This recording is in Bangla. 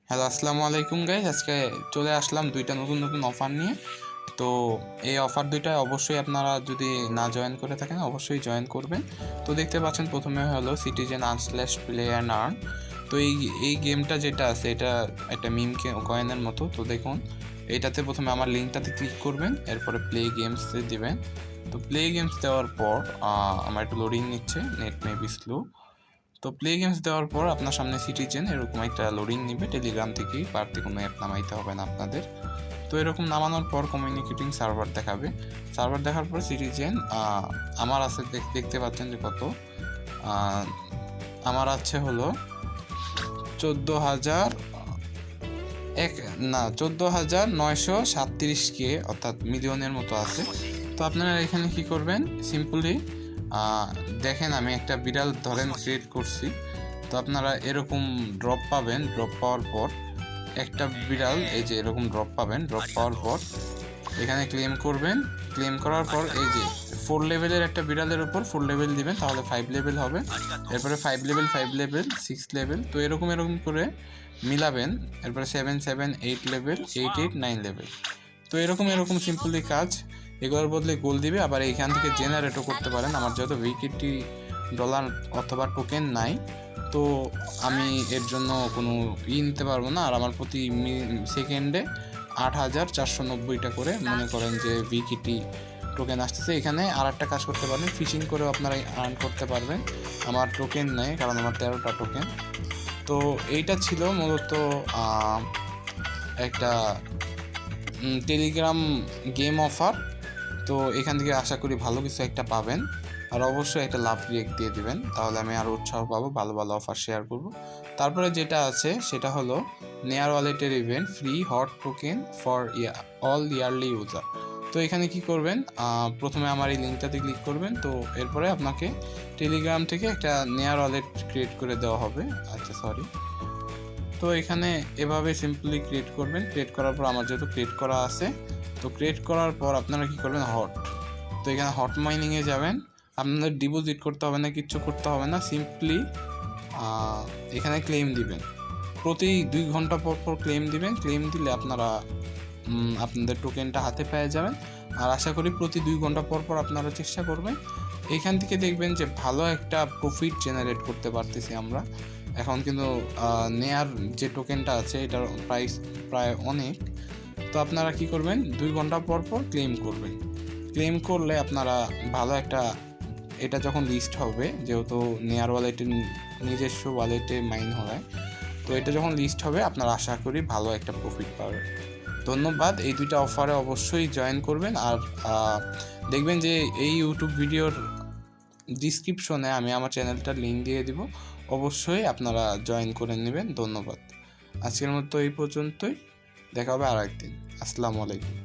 হ্যালো, আসসালামু আলাইকুম গাইজ। আজকে চলে আসলাম দুইটা নতুন নতুন অফার নিয়ে। তো এই অফার দুইটা অবশ্যই আপনারা যদি না জয়েন করে থাকেন অবশ্যই জয়েন করবেন। তো দেখতে পাচ্ছেন প্রথমে হলো সিটিজেন আনস্ল্যাশ প্লে অ্যান্ড আর্ন। তো এই গেমটা যেটা আছে এটা একটা মিম কয়েনের মতো। তো দেখুন, এইটাতে প্রথমে আমার লিঙ্কটাতে ক্লিক করবেন, এরপরে প্লে গেমসে দেবেন। তো প্লে গেমস দেওয়ার পর আমার একটু লোডিং নিচ্ছে, নেট মেবি স্লো। তো প্লে গেমস দেওয়ার পর আপনার সামনে সিটিজেন এরকম একটা লোডিং নিবে টেলিগ্রাম থেকেই, বাড়তি কোনো অ্যাপ নামাইতে হবে না আপনাদের। তো এরকম নামানোর পর কমিউনিকেটিং সার্ভার দেখাবে। সার্ভার দেখার পর সিটিজেন আমার আছে, দেখতে পাচ্ছেন যে কত আমার আছে হলো 14,000 14,937K, অর্থাৎ মিলিয়নের মতো আছে। তো আপনারা এখানে কি করবেন, সিম্পলি দেখেন আমি একটা বিড়াল ধরেন ক্রিয়েট করছি। তো আপনারা এরকম ড্রপ পাবেন, ড্রপ পাওয়ার পর একটা বিড়াল এই যে এরকম ড্রপ পাবেন। ড্রপ পাওয়ার পর এখানে ক্লেম করবেন। ক্লেম করার পর এই যে 4 লেভেলের একটা বিড়ালের উপর 4 লেভেল দিবেন, তাহলে 5 লেভেল হবে। এরপরে 5 লেভেল 6 লেভেল, তো এরকম করে মিলাবেন। এরপরে 7 7 8 লেভেল, 8 8 9 লেভেল। তো এরকম সিম্পলি কাজ। এগুলোর বদলে গোল দিবে। আবার এইখান থেকে জেনারেটও করতে পারেন। আমার যেহেতু $20 অথবা টোকেন নাই, তো আমি এর জন্য কোনো নিতে পারবো না। আর আমার প্রতি সেকেন্ডে 8,490টা করে মনে করেন যে ভিকিটি টোকেন আসতেছে। এখানে আর একটা কাজ করতে পারেন, ফিশিং করেও আপনারা আর্ন করতে পারবেন। আমার টোকেন নেই কারণ আমার 13টা টোকেন। তো এইটা ছিল মূলত একটা টেলিগ্রাম গেম অফার। তো এখান থেকে আশা করি ভালো কিছু একটা পাবেন। আর অবশ্যই একটা লাভ রিয়েক্ট দিয়ে দিবেন, তাহলে আমি আরও উৎসাহ পাবো, ভালো ভালো অফার শেয়ার করব। তারপরে যেটা আছে সেটা হলো নেয়ার ওয়ালেটের event free hot token for all yearly user. তো এখানে কি করবেন, প্রথমে আমার এই লিঙ্কটাতে ক্লিক করবেন। তো এরপরে আপনাকে টেলিগ্রাম থেকে একটা নেয়ার ওয়ালেট ক্রিয়েট করে দেওয়া হবে। আচ্ছা সরি। তো এখানে এভাবে সিম্পলি ক্রিয়েট করবেন। ক্রিয়েট করার পর আমার যেহেতু ক্রিয়েট করা আছে, তো ক্রিয়েট করার পর আপনারা কি করবেন, তো এখানে হট মাইনিংয়ে যাবেন। আপনাদের ডিপোজিট করতে হবে না, কিচ্ছু করতে হবে না। সিম্পলি এখানে ক্লেম দিবেন। প্রতি 2 ঘন্টা পর পর ক্লেম দিবেন। ক্লেম দিলে আপনারা আপনাদের টোকেনটা হাতে পেয়ে যাবেন। আর আশা করি প্রতি 2 ঘন্টা পর পর আপনারা চেষ্টা করবেন। এখান থেকে দেখবেন যে ভালো একটা প্রফিট জেনারেট করতে পারতেছি আমরা। এখন কিন্তু নেয়ার যে টোকেনটা আছে এটার প্রাইস প্রায় অনেক। তো আপনারা কি করবেন, 2 ঘন্টা পর পর ক্লেম করবেন। ক্লেম করলে আপনারা ভালো একটা, এটা যখন লিস্ট হবে, যেহেতু নেয়ার ওয়ালেটের নিজস্ব ওয়ালেটে মাইন হয়, তো এটা যখন লিস্ট হবে আপনারা আশা করি ভালো একটা প্রফিট পাবেন। ধন্যবাদ। এই দুইটা অফারে অবশ্যই জয়েন করবেন। আর দেখবেন যে এই ইউটিউব ভিডিওর ডিসক্রিপশনে আমি আমার চ্যানেলটার লিঙ্ক দিয়ে দিব, অবশ্যই আপনারা জয়েন করে নেবেন। ধন্যবাদ। আজকের মতো এই পর্যন্তই, দেখা হবে আর একদিন। আসসালামু আলাইকুম।